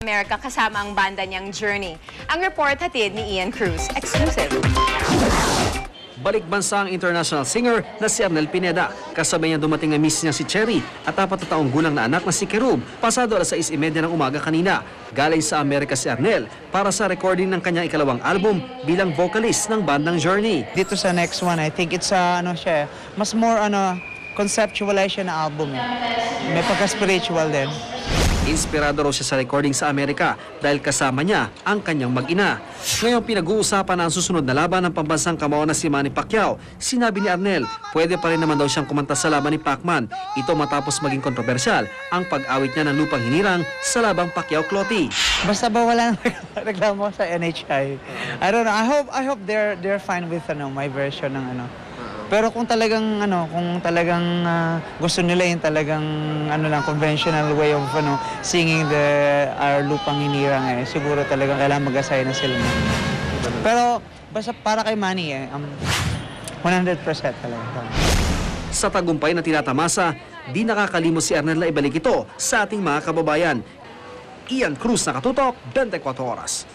Amerika kasama ang banda niyang Journey. Ang report hatid ni Ian Cruz. Exclusive. Balik bansa ang international singer na si Arnel Pineda. Kasabay niya dumating ang miss niya si Cherry at 4 na taong gulang na anak na si Kerub. Pasado alas 6:30 ng umaga kanina. Galing sa Amerika si Arnel para sa recording ng kanyang ikalawang album bilang vocalist ng bandang Journey. Dito sa next one, I think it's mas more conceptualization na album. May pagka-spiritual din. Inspirado raw siya sa recording sa Amerika dahil kasama niya ang kanyang mag-ina. Ngayon pinag-uusapan ang susunod na laban ng pambansang kamao na si Manny Pacquiao. Sinabi ni Arnel, pwede pa rin naman daw siyang kumanta sa laban ni Pacman. Ito matapos maging kontrobersyal ang pag-awit niya ng lupang hinirang sa labang Pacquiao-Clottey. Basta ba wala nang reklamo sa NHI? I don't know. I hope they're fine with my version ng Pero kung talagang gusto nila yung talagang conventional way of singing our lupang hinirang siguro talagang kailangan mag-assign na sila. Pero basta para kay Manny 100% talaga. Sa tagumpay na tinatamasa, di nakakalimot si Arnel na ibalik ito sa ating mga kababayan. Ian Cruz, Nakatutok, 24 Oras.